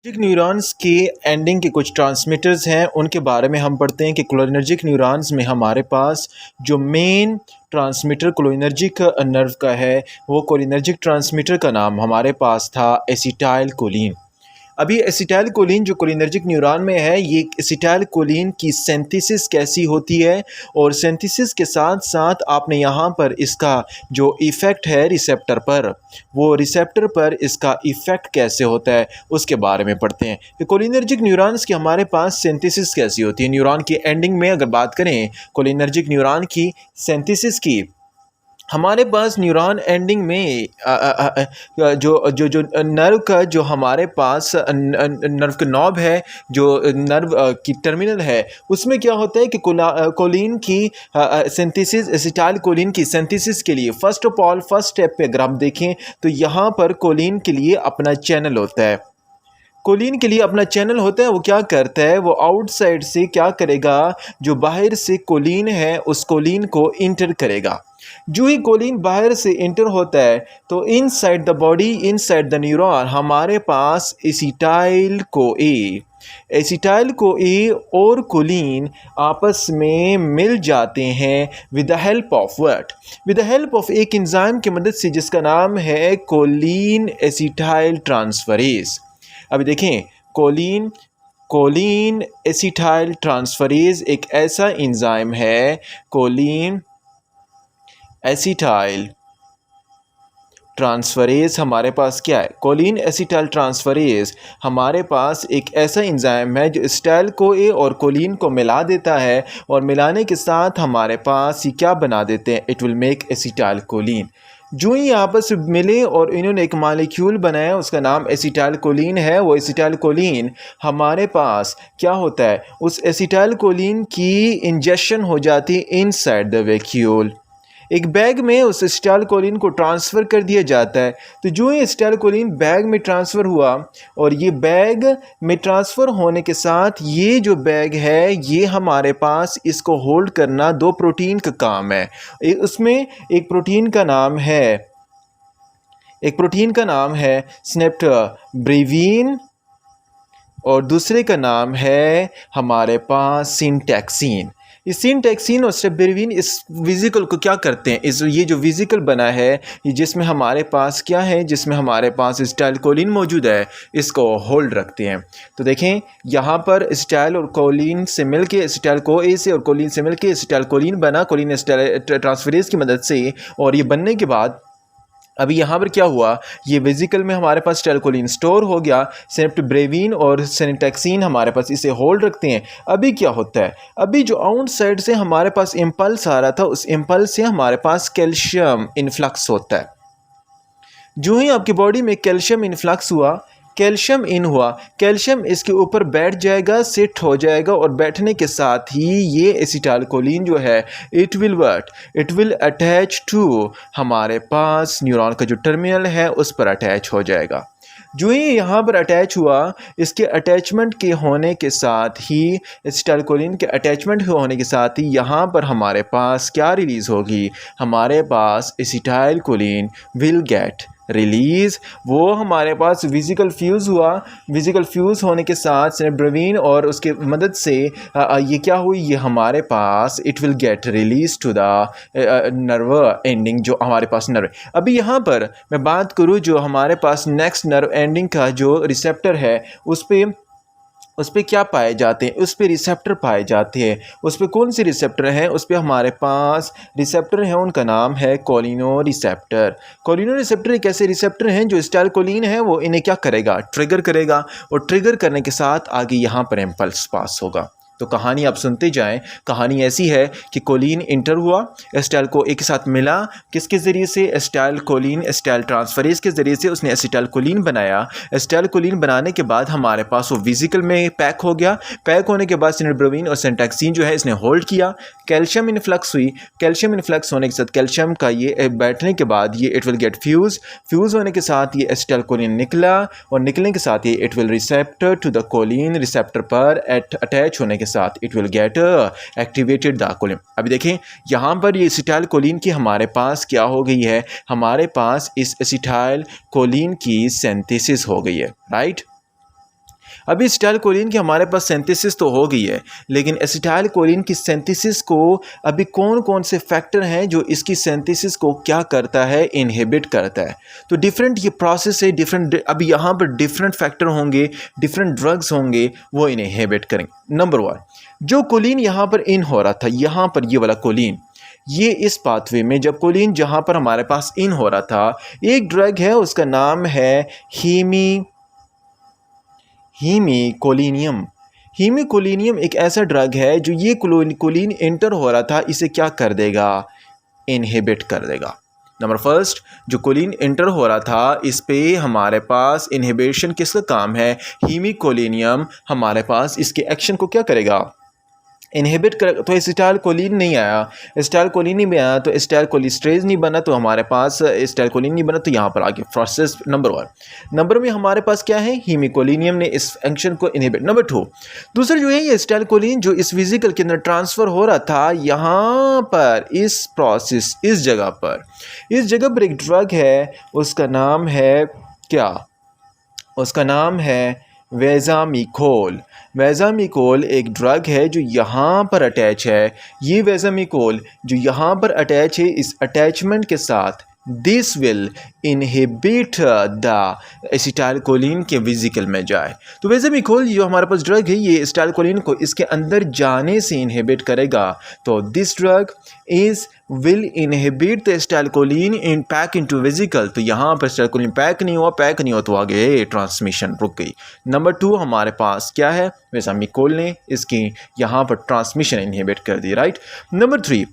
Cholinergic neurons के ending के कुछ ट्रांसमीटर्स हैं, उनके बारे में हम पढ़ते हैं कि कोलिनर्जिक न्यूरॉन्स में हमारे पास जो मेन ट्रांसमीटर कोलिनर्जिक नर्व का है, वो कोलिनर्जिक ट्रांसमीटर का नाम हमारे पास था एसिटाइल कोलिन। अभी एसिटाइल कोलिन जो कोलिनर्जिक न्यूरॉन में है, ये एसिटाइल कोलिन की सिंथेसिस कैसी होती है, और सिंथेसिस के साथ साथ आपने यहाँ पर इसका जो इफ़ेक्ट है रिसेप्टर पर, वो रिसेप्टर पर इसका इफ़ेक्ट कैसे होता है उसके बारे में पढ़ते हैं कि कोलिनर्जिक न्यूरॉन्स की हमारे पास सिंथेसिस कैसी होती है। न्यूरॉन की एंडिंग में अगर बात करें कोलिनर्जिक न्यूरॉन की सिंथेसिस की, हमारे पास न्यूरॉन एंडिंग में जो जो जो नर्व का जो हमारे पास नर्व का नॉब है, जो नर्व की टर्मिनल है, उसमें क्या होता है कि कोलिन की सिंथेसिस, एसिटाइल कोलिन की सिंथेसिस के लिए first of all first step पे अगर हम देखें तो यहाँ पर कोलिन के लिए अपना चैनल होता है। कोलिन के लिए अपना चैनल होता है। वो क्या करता है, वो आउटसाइड से क्या करेगा, जो बाहर से कोलिन है उस कोलिन को इंटर करेगा। जो ही कोलिन बाहर से इंटर होता है तो inside the body, inside the neuron, हमारे पास एसिटाइल को ए और कोलिन आपस में मिल जाते हैं with the help of what, with the help of एक एंजाइम की मदद से जिसका नाम है कोलिन एसिटाइल ट्रांसफरेज। अभी देखें, कोलिन एसिटाइल ट्रांसफरेज एक ऐसा एंजाइम है, कोलिन एसिटाइल ट्रांसफरेज हमारे पास क्या है, कोलिन एसिटाइल ट्रांसफरेज हमारे पास एक ऐसा एंजाइम है जो एसिटाइल को ए और कोलिन को मिला देता है, और मिलाने के साथ हमारे पास ये क्या बना देते हैं, it will make acetyl choline. जो ही आपस में मिले और इन्होंने एक मॉलिक्यूल बनाया, उसका नाम एसिटाइल कोलिन है। वो एसिटाइल कोलिन हमारे पास क्या होता है, उस एसिटाइल कोलिन की इंजेक्शन हो जाती है इनसाइड द वैक्यूल, एक बैग में उस एसिटाइल कोलिन को ट्रांसफ़र कर दिया जाता है। तो जो ही एसिटाइल कोलिन बैग में ट्रांसफ़र हुआ, और ये बैग में ट्रांसफ़र होने के साथ ये जो बैग है, ये हमारे पास इसको होल्ड करना दो प्रोटीन का काम है। उसमें एक प्रोटीन का नाम है स्नेप्टोब्रेविन, और दूसरे का नाम है हमारे पास सिंटैक्सिन। इस सिंटैक्सिन और स्टेप्टोब्रेविन इस वेसिकल को क्या करते हैं, ये जो वेसिकल बना है, ये जिसमें हमारे पास क्या है, जिसमें हमारे पास एसिटाइल कोलिन मौजूद है, इसको होल्ड रखते हैं। तो देखें, यहाँ पर एसिटाइल और कोलिन से मिलके, एसिटाइल को ए से और कोलिन से मिलके एसिटाइल कोलिन बना, कोलिन एसिटाइल ट्रांसफरेज की मदद से। और ये बनने के बाद अभी यहाँ पर क्या हुआ, ये वेसिकल में हमारे पास एसिटाइल कोलिन स्टोर हो गया, स्नेप्टोब्रेविन और सिंटैक्सिन हमारे पास इसे होल्ड रखते हैं। अभी क्या होता है, अभी जो आउटसाइड से हमारे पास इम्पल्स आ रहा था, उस इम्पल्स से हमारे पास कैल्शियम इन्फ्लक्स होता है। जो ही आपकी बॉडी में कैल्शियम इन्फ्लक्स हुआ, कैल्शियम इन हुआ, कैल्शियम इसके ऊपर बैठ जाएगा, सेट हो जाएगा, और बैठने के साथ ही ये एसिटाइल कोलिन जो है, इट विल अटैच टू हमारे पास न्यूरॉन का जो टर्मिनल है उस पर अटैच हो जाएगा। जो ही यहाँ पर अटैच हुआ, इसके अटैचमेंट के होने के साथ ही, एसिटाइल कोलिन के अटैचमेंट होने के साथ ही यहाँ पर हमारे पास क्या रिलीज़ होगी, हमारे पास acetylcholine will get release. वो हमारे पास वेसिकल फ्यूज़ हुआ, वेसिकल फ्यूज़ होने के साथ स्नेप्टोब्रेविन और उसके मदद से ये क्या हुई, ये हमारे पास it will get release to the nerve ending, जो हमारे पास नर्व। अभी यहाँ पर मैं बात करूँ जो हमारे पास नेक्स्ट नर्व एंडिंग का जो रिसेप्टर है, उस पर क्या पाए जाते हैं, उस पर रिसेप्टर पाए जाते हैं। उस पर कौन से रिसेप्टर हैं, उस पर हमारे पास रिसेप्टर हैं, उनका नाम है कोलिनो रिसेप्टर। कोलिनो रिसेप्टर एक ऐसे रिसेप्टर हैं जो एसिटाइल कोलिन है, वो इन्हें क्या करेगा, ट्रिगर करेगा, और ट्रिगर करने के साथ आगे यहाँ पर इम्पल्स पास होगा। तो कहानी आप सुनते जाएं। कहानी ऐसी है कि कोलिन इंटर हुआ, एसिटाइल को एक साथ मिला, किसके ज़रिए से, एसिटाइल कोलिन एसिटाइल ट्रांसफरेज के ज़रिए से उसने एसिटाइल कोलिन बनाया। एसिटाइल कोलिन बनाने के बाद हमारे पास वो वेसिकल में पैक हो गया। पैक होने के बाद स्नेप्टोब्रेविन और सिंटैक्सिन जो है इसने होल्ड किया। कैल्शियम इन्फ्लक्स हुई, कैल्शियम इन्फ्लक्स होने के साथ कैल्शियम का ये बैठने के बाद ये इट विल गेट फ्यूज़ होने के साथ ये एसिटाइल कोलिन निकला, और निकलने के साथ ये it will receptor to the choline, receptor पर अटैच होने के साथ it will get activated the choline. अभी देखें, यहाँ पर ये एसिटाइल कोलिन की हमारे पास क्या हो गई है, हमारे पास इस एसिटाइल कोलिन की सिंथेसिस हो गई है, राइट। अभी एसिटाइलकोलिन की हमारे पास सिंथेसिस तो हो गई है, लेकिन एसिटाइलकोलिन की सिंथेसिस को अभी कौन कौन से फैक्टर हैं जो इसकी सिंथेसिस को क्या करता है, इनहिबिट करता है। तो डिफरेंट ये प्रोसेस है, डिफरेंट अभी यहाँ पर डिफरेंट फैक्टर होंगे, डिफरेंट ड्रग्स होंगे, वो इनहिबिट करेंगे। नंबर 1, जो कोलिन यहाँ पर इन हो रहा था, यहाँ पर ये वाला कोलिन, ये इस पाथवे में जब कोलिन जहाँ पर हमारे पास इन हो रहा था, एक ड्रग है उसका नाम है हीमीकोलिनियम। हीमीकोलिनियम एक ऐसा ड्रग है जो ये कोलिन एंटर हो रहा था, इसे क्या कर देगा, इनहिबिट कर देगा। नंबर फर्स्ट, जो कोलिन एंटर हो रहा था इस पे हमारे पास इनहिबिशन किसका काम है, हीमीकोलिनियम हमारे पास इसके एक्शन को क्या करेगा, इनहिबिट कर। तो एसिटाइलकोलिन नहीं आया, एसिटाइलकोलिन नहीं आया तो एसिटाइलकोलिस्ट्रेज नहीं बना, तो हमारे पास एसिटाइलकोलिन नहीं बना, तो यहाँ पर आगे प्रोसेस नंबर 1 नंबर में हमारे पास क्या है, हीमीकोलिनियम ने इस फंक्शन को इनहिबिट। नंबर 2, दूसरा जो है ये एसिटाइलकोलिन जो इस वेसिकल के अंदर ट्रांसफ़र हो रहा था, यहाँ पर इस प्रोसेस इस जगह पर एक ड्रग है, उसका नाम है क्या, उसका नाम है वेज़ामिकोल। वेज़ामिकोल एक ड्रग है जो यहाँ पर अटैच है। ये वेज़ामिकोल जो यहाँ पर अटैच है, इस अटैचमेंट के साथ this will inhibit the acetylcholine के वेसिकल में जाए। तो वेज़ामिकोल जो हमारे पास ड्रग है, ये एसिटाइलकोलिन को इसके अंदर जाने से इनहिबिट करेगा। तो this drug is will inhibit the acetylcholine in pack into vesicle. तो यहाँ पर एसिटाइलकोलिन पैक नहीं हुआ तो आगे ट्रांसमिशन रुक गई। नंबर 2 हमारे पास क्या है, वेज़ामिकोल ने इसकी यहाँ पर ट्रांसमिशन इनहिबिट कर दी, राइट। नंबर 3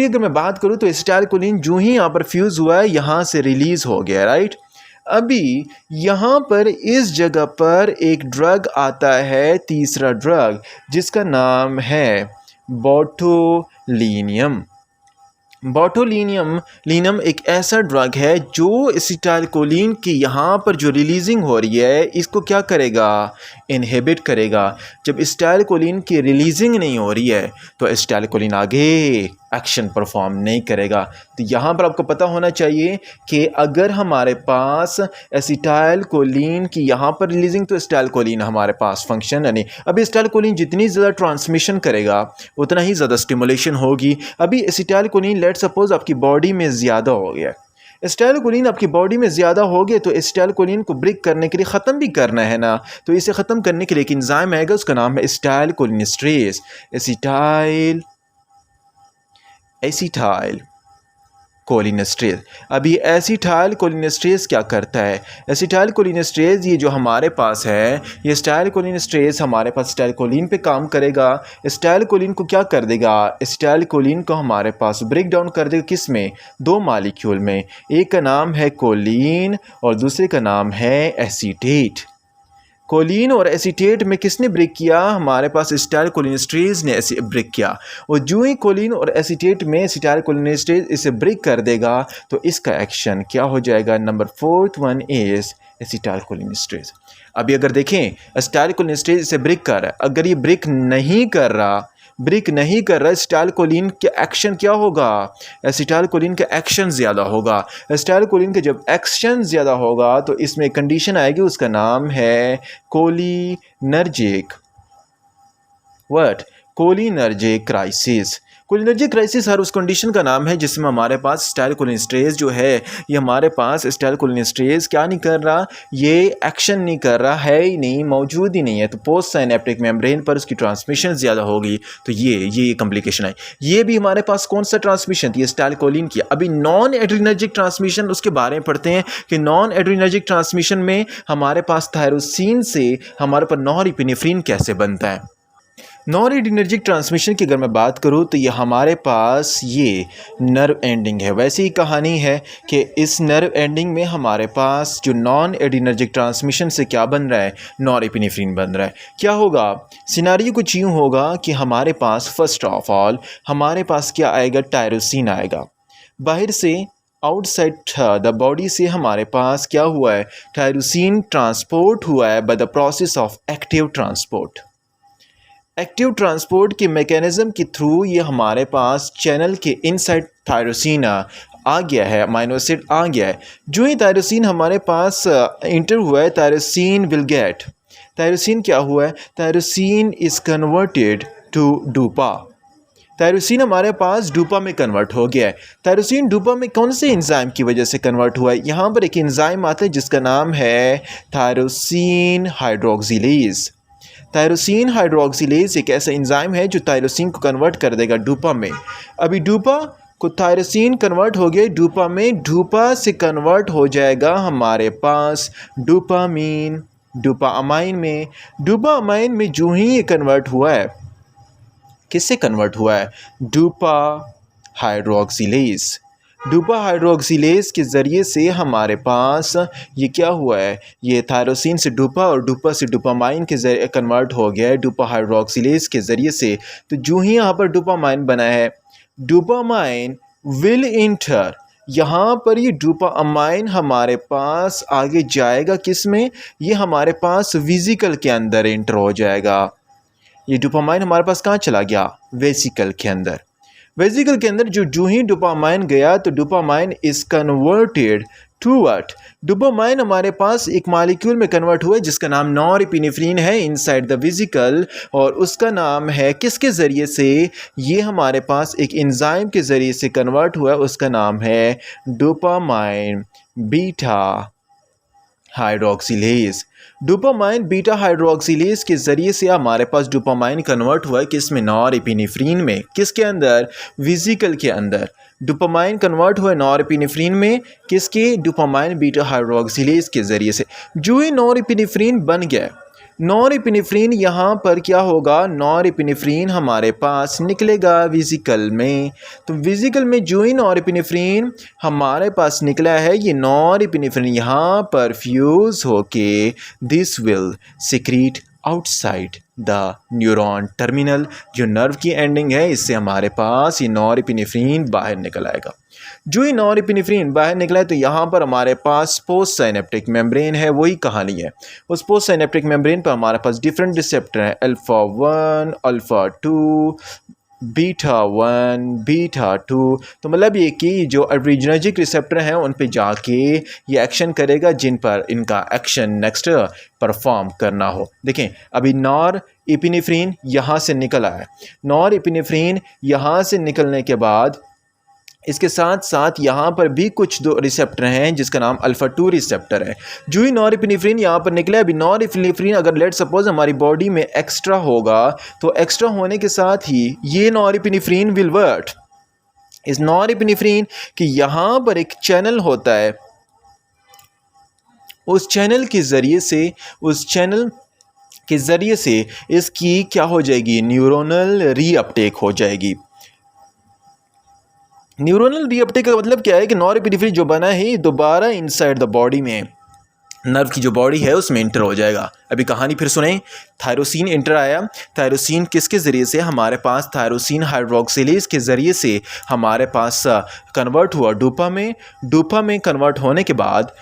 अगर मैं बात करूँ तो एसिटाइलकोलिन जो ही यहाँ पर फ्यूज़ हुआ है, यहाँ से रिलीज़ हो गया, राइट। अभी यहाँ पर इस जगह पर एक ड्रग आता है, तीसरा ड्रग, जिसका नाम है बोटुलिनियम। बोटुलिनियम एक ऐसा ड्रग है जो एसिटाइलकोलिन की यहाँ पर जो रिलीजिंग हो रही है, इसको क्या करेगा, इनहिबिट करेगा। जब एसिटाइलकोलिन की रिलीजिंग नहीं हो रही है तो एसिटाइलकोलिन आगे एक्शन परफॉर्म नहीं करेगा। तो यहाँ पर आपको पता होना चाहिए कि अगर हमारे पास एसिटाइलकोलिन की यहाँ पर रिलीजिंग, तो एसिटाइलकोलिन हमारे पास फंक्शन नहीं। अभी एसिटाइलकोलिन जितनी ज़्यादा ट्रांसमिशन करेगा उतना ही ज़्यादा स्टिमुलेशन होगी। अभी एसिटाइलकोलिन लेट सपोज आपकी बॉडी में ज़्यादा हो गया, एसिटाइलकोलिन आपकी बॉडी में ज़्यादा हो गए, तो एसिटाइलकोलिन को ब्रेक करने के लिए ख़त्म भी करना है ना, तो इसे ख़त्म करने के लिए एक एंजाइम आएगा, उसका नाम है एसिटाइलकोलिनेस्टेरेज। एसिटाइलकोलिनेस्टेरेज। अभी एसिटाइलकोलिनेस्टेरेज क्या करता है, एसिटाइलकोलिनेस्टेरेज ये जो हमारे पास है, ये एसिटाइलकोलिनेस्टेरेज हमारे पास एसिटाइलकोलिन पे काम करेगा। एसिटाइलकोलिन को क्या कर देगा, एसिटाइलकोलिन को हमारे पास ब्रेक डाउन कर देगा, किस में, 2 मॉलिक्यूल में, एक का नाम है कोलिन और दूसरे का नाम है एसीटेट। कोलिन और एसीटेट में किसने ब्रेक किया, हमारे पास एसिटाइलकोलिनेस्टेरेज ने ब्रेक किया। और जो ही कोलिन और एसीटेट में एसिटाइलकोलिनेस्टेरेज इसे ब्रेक कर देगा तो इसका एक्शन क्या हो जाएगा। Number 4 is acetylcholinesterase. अभी अगर देखें एसिटाइलकोलिनेस्टेरेज इसे ब्रेक कर रहा है, अगर ये ब्रेक नहीं कर रहा एसिटाइलकोलिन का एक्शन क्या होगा, एसिटाइलकोलिन का एक्शन ज़्यादा होगा। एसिटाइलकोलिन का जब एक्शन ज़्यादा होगा तो इसमें एक कंडीशन आएगी, उसका नाम है कोलिनर्जिक क्राइसिस। कोलिनर्जिक क्राइसिस हर उस कंडीशन का नाम है जिसमें हमारे पास एसिटाइलकोलिनेस्टेरेज जो है, ये हमारे पास एसिटाइलकोलिनेस्टेरेज क्या नहीं कर रहा, ये एक्शन नहीं कर रहा, है ही नहीं, मौजूद ही नहीं है। तो पोस्ट साइनेप्टिक मेम्ब्रेन पर उसकी ट्रांसमिशन ज़्यादा होगी, तो ये कॉम्प्लिकेशन है। ये भी हमारे पास कौन सा ट्रांसमिशन थी, एसिटाइलकोलिन की। अभी नॉन एड्रीनर्जिक ट्रांसमिशन, उसके बारे में पढ़ते हैं कि नॉन एड्रीनर्जिक ट्रांसमिशन में हमारे पास थायरोसिन से हमारे पास नॉरएपिनेफ्रिन कैसे बनता है। नॉन एड्रीनर्जिक ट्रांसमिशन की अगर मैं बात करूँ तो ये हमारे पास ये नर्व एंडिंग है। वैसी ही कहानी है कि इस नर्व एंडिंग में हमारे पास जो नॉन एड्रीनर्जिक ट्रांसमिशन से क्या बन रहा है, नॉरएपिनेफ्रिन बन रहा है। क्या होगा, सिनारियो कुछ यूँ होगा कि हमारे पास फर्स्ट ऑफ ऑल हमारे पास क्या आएगा, टायरोसिन आएगा। बाहर से आउटसाइड द बॉडी से हमारे पास क्या हुआ है, टायरोसिन ट्रांसपोर्ट हुआ है by the process of active transport. Active transport के मैकेनिज्म के थ्रू ये हमारे पास चैनल के इनसाइड थायरोसिन आ गया है, अमीनो एसिड आ गया है। जो ही थायरोसिन हमारे पास इंटर हुआ है, थायरोसिन विल गेट टायरोसिन क्या हुआ है? Tyrosine is converted to dopa. Tyrosine हमारे पास डूपा में कन्वर्ट हो गया है। टायरोसिन डूपा में कौन से एंजाइम की वजह से कन्वर्ट हुआ है? यहाँ पर एक एंजाइम आता है जिसका नाम है टायरोसिन हाइड्रोक्सिलेज। टायरोसिन हाइड्रोक्सिलेज एक ऐसा एंजाइम है जो टायरोसिन को कन्वर्ट कर देगा डूपा में। अभी डूपा को टायरोसिन कन्वर्ट हो गया डूपा में, डूपा से कन्वर्ट हो जाएगा हमारे पास डोपामीन, डोपामाइन में। डोपामाइन में जो ही ये कन्वर्ट हुआ है, किससे कन्वर्ट हुआ है? डूपा हाइड्रोक्सिलेज। डूपा हाइड्रोक्सिलेज के ज़रिए से हमारे पास ये क्या हुआ है? ये थायरोसिन से डूपा और डूपा से डोपामाइन के ज़रिए कन्वर्ट हो गया है डूपा हाइड्रोक्सिलेज के ज़रिए से। तो जो ही यहाँ पर डोपामाइन बना है, डोपामाइन विल इंटर, यहाँ पर ये डोपामाइन हमारे पास आगे जाएगा किस में? ये हमारे पास वेसिकल के अंदर इंटर हो जाएगा। ये डोपामाइन हमारे पास कहाँ चला गया? वेसिकल के अंदर। वेसिकल के अंदर जो ही डोपामाइन गया तो dopamine is converted to what? Dopamine हमारे पास एक मॉलिक्यूल में कन्वर्ट हुआ है जिसका नाम नॉरएपिनेफ्रिन है इनसाइड द वेसिकल, और उसका नाम है किसके ज़रिए से? ये हमारे पास एक एंजाइम के ज़रिए से कन्वर्ट हुआ है, उसका नाम है dopamine beta hydroxylase. Dopamine beta hydroxylase के ज़रिए से हमारे पास डोपामाइन कन्वर्ट हुआ है किस में? नॉरएपिनेफ्रिन में। किसके अंदर? वेसिकल के अंदर। डोपामाइन कन्वर्ट हुआ है नॉरएपिनेफ्रिन में, किसके? डोपामाइन बीटा हाइड्रोक्सिलेज के ज़रिए से। जो ही नॉरएपिनेफ्रिन बन गया, नॉरएपिनेफ्रिन यहाँ पर क्या होगा? नॉरएपिनेफ्रिन हमारे पास निकलेगा वेसिकल में। तो वेसिकल में जो ही नॉरएपिनेफ्रिन हमारे पास निकला है, ये नॉरएपिनेफ्रिन यहाँ पर फ्यूज़ होके this will secrete outside the neuron terminal. जो नर्व की एंडिंग है, इससे हमारे पास ये नॉरएपिनेफ्रिन बाहर निकल आएगा। जो ही नॉरएपिनेफ्रिन बाहर निकला है तो यहाँ पर हमारे पास पोस्ट साइनेप्टिक मेम्ब्रेन है, वही कहानी है। उस पोस्ट साइनेप्टिक मेम्ब्रेन पर हमारे पास डिफरेंट रिसेप्टर हैं, अल्फ़ा 1, अल्फ़ा 2, बीटा 1, बीटा 2। तो मतलब ये कि जो एड्रेनर्जिक रिसेप्टर हैं उन पे जाके ये एक्शन करेगा जिन पर इनका एक्शन नेक्स्ट परफॉर्म करना हो। देखें, अभी नॉरएपिनेफ्रिन यहाँ से निकल आया। नॉरएपिनेफ्रिन यहाँ से निकलने के बाद इसके साथ साथ यहाँ पर भी कुछ दो रिसेप्टर हैं जिसका नाम अल्फ़ा 2 रिसेप्टर है। जो ही नॉरएपिनेफ्रिन यहाँ पर निकला, अभी नॉरएपिनेफ्रिन अगर लेट सपोज हमारी बॉडी में एक्स्ट्रा होगा तो एक्स्ट्रा होने के साथ ही ये नॉरएपिनेफ्रिन विल वर्ट इस नॉरएपिनेफ्रिन कि यहाँ पर एक चैनल होता है, उस चैनल के ज़रिए से इसकी क्या हो जाएगी? न्यूरोनल रीअपटेक हो जाएगी। न्यूरोनल रीअपटेक का मतलब क्या है कि नॉरएपिनेफ्रिन जो बना है दोबारा इनसाइड द बॉडी में, नर्व की जो बॉडी है उसमें इंटर हो जाएगा। अभी कहानी फिर सुने। थायरोसिन इंटर आया। थायरोसिन किसके ज़रिए से? हमारे पास थायरोसिन हाइड्रोक्सिलेज के ज़रिए से हमारे पास कन्वर्ट हुआ डूपा में। डूपा में कन्वर्ट होने के बाद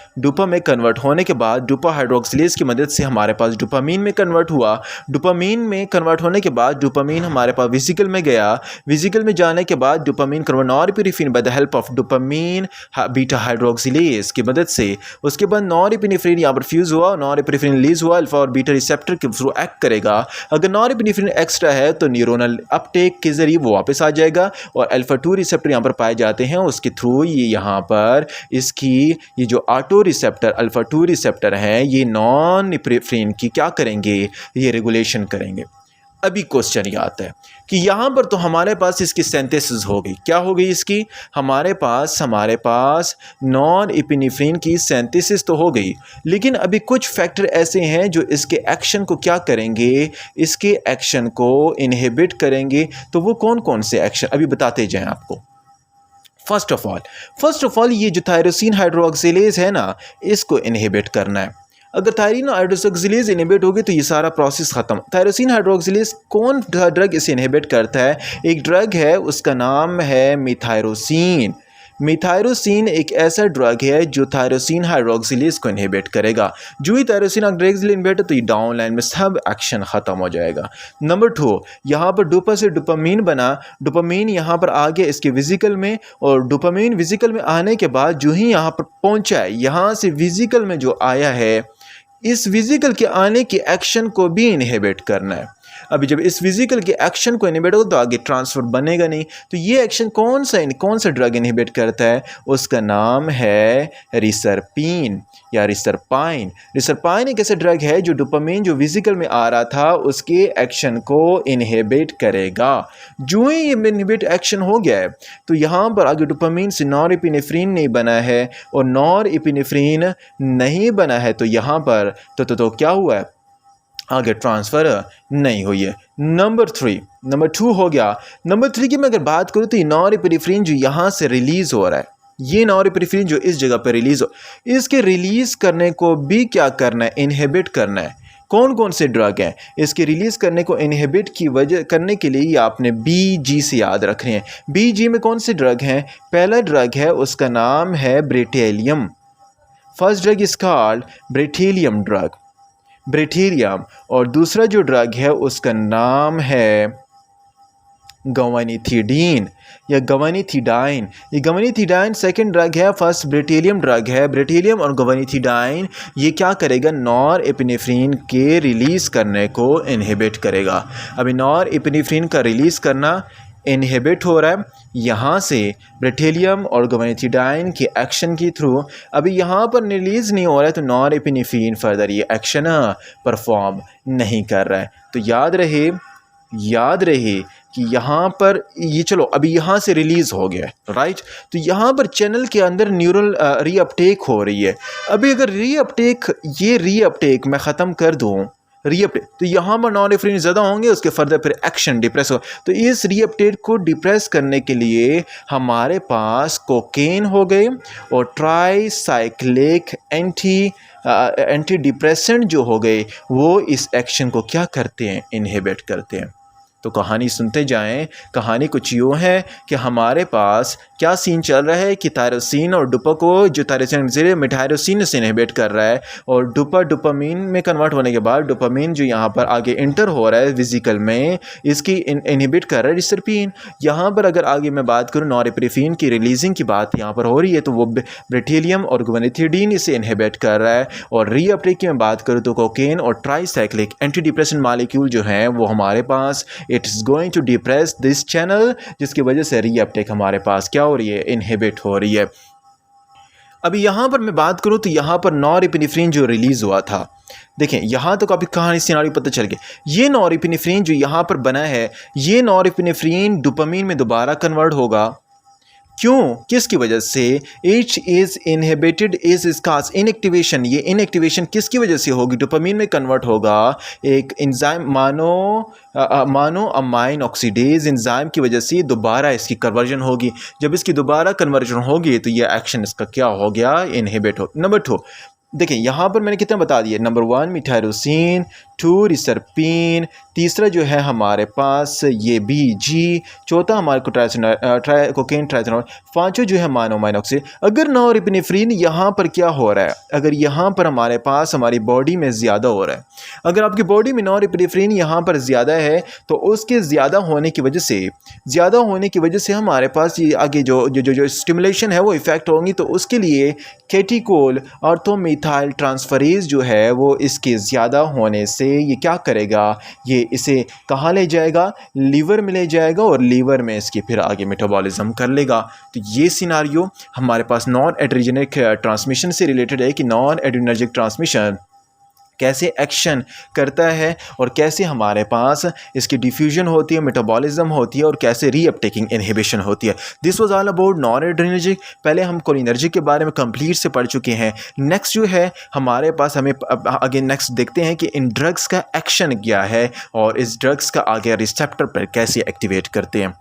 डूपा हाइड्रोक्सिलेज की मदद से हमारे पास डोपामीन में कन्वर्ट हुआ। डोपामीन में कन्वर्ट होने के बाद डोपामीन हमारे पास वेसिकल में गया। वेसिकल में जाने के बाद dopamine convert norepinephrine by the help of dopamine beta hydroxylase की मदद से। उसके बाद नॉरएपिनेफ्रिन यहाँ पर फ्यूज़ हुआ, नॉरएपिनेफ्रिन रिलीज हुआ, अल्फा और बीटा रिसेप्टर के थ्रू एक्ट करेगा। अगर नॉरएपिनेफ्रिन एक्स्ट्रा है तो न्यूरोनल अपटेक के जरिए वो वापस आ जाएगा, और अल्फा 2 रिसेप्टर यहाँ पर पाए जाते हैं, उसके थ्रू ये यहाँ पर इसकी ये जो ऑटो रिसेप्टर अल्फा 2 रिसेप्टर हैं ये नॉरएपिनेफ्रिन की क्या करेंगे? ये रेगुलेशन करेंगे। अभी क्वेश्चन ये आता है कि यहाँ पर तो हमारे पास इसकी सिंथेसिस हो गई। क्या हो गई इसकी? हमारे पास नॉरएपिनेफ्रिन की सिंथेसिस तो हो गई, लेकिन अभी कुछ फैक्टर ऐसे हैं जो इसके एक्शन को क्या करेंगे? इसके एक्शन को इनहिबिट करेंगे। तो वो कौन कौन से एक्शन अभी बताते जाएं आपको। फर्स्ट ऑफ ऑल ये जो थायरोसिन हाइड्रोक्सिलेज है ना, इसको इनहिबिट करना है। अगर थायरोसिन हाइड्रोक्सिलेज इनहिबिट होगी तो ये सारा प्रोसेस ख़त्म। थायरोसिन हाइड्रोक्सिलेज कौन ड्रग इसे इनहिबिट करता है? एक ड्रग है, उसका नाम है मिथाइरोसिन। मिथाइरोसिन एक ऐसा ड्रग है जो थायरोसिन हाइड्रोक्सिलेज को इनहिबिट करेगा। जो ही थायरोसिन हाइड्रोक्सिलेज इनहिबिट तो ये डाउन लाइन में सब एक्शन ख़त्म हो जाएगा। नंबर 2, यहाँ पर डोपा से डोपामीन बना। डोपामीन यहाँ पर आ गया इसके वेसिकल में, और डोपामीन वेसिकल में आने के बाद जो ही यहाँ पर पहुँचा है, यहाँ से वेसिकल में जो आया है इस वेसिकल के आने के एक्शन को भी इनहिबिट करना है। अभी जब इस वेसिकल के एक्शन को इनहिबिट होगा तो आगे ट्रांसफर बनेगा नहीं। तो ये एक्शन कौन सा ड्रग इनहिबिट करता है? उसका नाम है रिसरपिन या रिसरपाइन। रिसरपाइन एक ऐसा ड्रग है जो डोपामिन जो वेसिकल में आ रहा था उसके एक्शन को इनहिबिट करेगा। जो ही ये इनहिबिट एक्शन हो गया है तो यहाँ पर आगे डोपामिन से नॉरएपिनेफ्रिन नहीं बना है और नॉरएपिनेफ्रिन नहीं बना है तो यहाँ पर तो क्या हुआ है? आगे ट्रांसफ़र नहीं हुई है। नंबर 2 हो गया। नंबर 3 की मैं अगर बात करूँ तो ये नॉरएपिनेफ्रिन जो यहाँ से रिलीज़ हो रहा है, ये नॉरएपिनेफ्रिन जो इस जगह पर रिलीज़ हो, इसके रिलीज़ करने को भी क्या करना है? इनहिबिट करना है। कौन कौन से ड्रग हैं इसके रिलीज़ करने को इनहिबिट की वजह करने के लिए? ये आपने BG से याद रखने हैं। BG में कौन से ड्रग हैं? पहला ड्रग है उसका नाम है bretylium. First drug is called bretylium drug, bretylium. और दूसरा जो ड्रग है उसका नाम है गवानिथिडीन या गवानिथिडाइन। ये गवानिथिडाइन सेकंड ड्रग है, फर्स्ट ब्रेटेलियम ड्रग है। ब्रेटेलियम और गवानिथिडाइन ये क्या करेगा? नॉरएपिनेफ्रिन के रिलीज़ करने को इनहिबिट करेगा। अभी नॉरएपिनेफ्रिन का रिलीज़ करना इनहिबिट हो रहा है यहाँ से ब्रेटेलियम और गवानिथिडाइन के एक्शन के थ्रू। अभी यहाँ पर रिलीज़ नहीं हो रहा है तो नॉरएपिनेफ्रिन फर्दर ये एक्शन परफॉर्म नहीं कर रहा है। तो याद रहे कि यहाँ पर ये चलो अभी यहाँ से रिलीज़ हो गया है, राइट। तो यहाँ पर चैनल के अंदर न्यूरल रीअपटेक हो रही है। अभी अगर रीअपटेक मैं ख़त्म कर दूँ रीअपटेक तो यहाँ पर नॉरएपिनेफ्रिन ज़्यादा होंगे, उसके फर्दर फिर एक्शन डिप्रेस हो। तो इस रीअपटेक को डिप्रेस करने के लिए हमारे पास कोकेन हो गए और ट्राईसाइक्लिक एंटी डिप्रेसेंट जो हो गए वो इस एक्शन को क्या करते हैं? इनहिबिट करते हैं। तो कहानी सुनते जाएं। कहानी कुछ यूँ है कि हमारे पास क्या सीन चल रहा है कि टायरोसिन और डोपा को जो टायरोसिन से टायरोसिन से इनहिबिट कर रहा है और डोपा डोपामिन में कन्वर्ट होने के बाद डोपामिन जो यहाँ पर आगे इंटर हो रहा है वेसिकल में इसकी इनहिबिट कर रहा है रिसरपिन। यहाँ पर अगर आगे मैं बात करूँ नॉरएपिनेफ्रिन की रिलीजिंग की बात यहाँ पर हो रही है तो वो ब्रेटेलियम और गवानिथिडीन इसे इनहिबिट कर रहा है। और रीअपटेक की मैं बात करूँ तो कोकेन और ट्राईसाइक्लिक एंटी डिप्रेसेंट मॉलिक्यूल जो हैं वो हमारे पास it is going to depress this channel, जिसकी वजह से रीअपटेक हमारे पास क्या हो रही है? इनहिबिट हो रही है। अभी यहाँ पर मैं बात करूँ तो यहाँ पर नॉरएपिनेफ्रिन जो रिलीज़ हुआ था, देखें यहाँ तो काफ़ी कहानी सिनारियो पता चल गया। ये नॉरएपिनेफ्रिन जो यहाँ पर बना है ये नॉरएपिनेफ्रिन डोपामिन में दोबारा कन्वर्ट होगा। क्यों? किसकी वजह से? इच इज़ इनहिबिटेड इज इसकास इनएक्टिवेशन। ये इनएक्टिवेशन किसकी वजह से होगी? डोपामिन में कन्वर्ट होगा एक एंजाइम मानो अमाइन ऑक्सीडेज एंजाइम की वजह से दोबारा इसकी कन्वर्जन होगी। जब इसकी दोबारा कन्वर्जन होगी तो ये एक्शन इसका क्या हो गया? इनहिबिट हो। नंबर 2 देखें यहाँ पर मैंने कितना बता दिया। नंबर 1 टायरोसिन, 2 रिसरपिन, तीसरा जो है हमारे पास ये BG, चौथा हमारे को कोकेन ट्राइथेनॉल, पांचों जो है मोनोमाइनऑक्साइड। अगर नॉरएपिनेफ्रिन यहाँ पर क्या हो रहा है? अगर यहाँ पर हमारे पास हमारी बॉडी में ज़्यादा हो रहा है, अगर आपकी बॉडी में नॉरएपिनेफ्रिन यहाँ पर ज़्यादा है तो उसके ज़्यादा होने की वजह से हमारे पास ये आगे जो स्टिमुलेशन है वो इफ़ेक्ट होंगी। तो उसके लिए कैटिकोल ऑर्थोमेथाइल ट्रांसफरेज जो है वो इसके ज़्यादा होने से ये क्या करेगा? ये इसे कहाँ ले जाएगा? लीवर में ले जाएगा और लीवर में इसकी फिर आगे मेटाबॉलिज्म कर लेगा। तो ये सिनारियो हमारे पास नॉन एड्रेनर्जिक ट्रांसमिशन से रिलेटेड है कि नॉन एड्रेनर्जिक ट्रांसमिशन कैसे एक्शन करता है और कैसे हमारे पास इसकी डिफ्यूजन होती है, मेटाबॉलिज्म होती है और कैसे रीअपटेकिंग इनहिबिशन होती है। This was all about non adrenergic. पहले हम कोलिनर्जिक के बारे में कंप्लीट से पढ़ चुके हैं। नेक्स्ट जो है हमारे पास हमें आगे नेक्स्ट देखते हैं कि इन ड्रग्स का एक्शन क्या है और इस ड्रग्स का आगे रिसेप्टर पर कैसे एक्टिवेट करते हैं।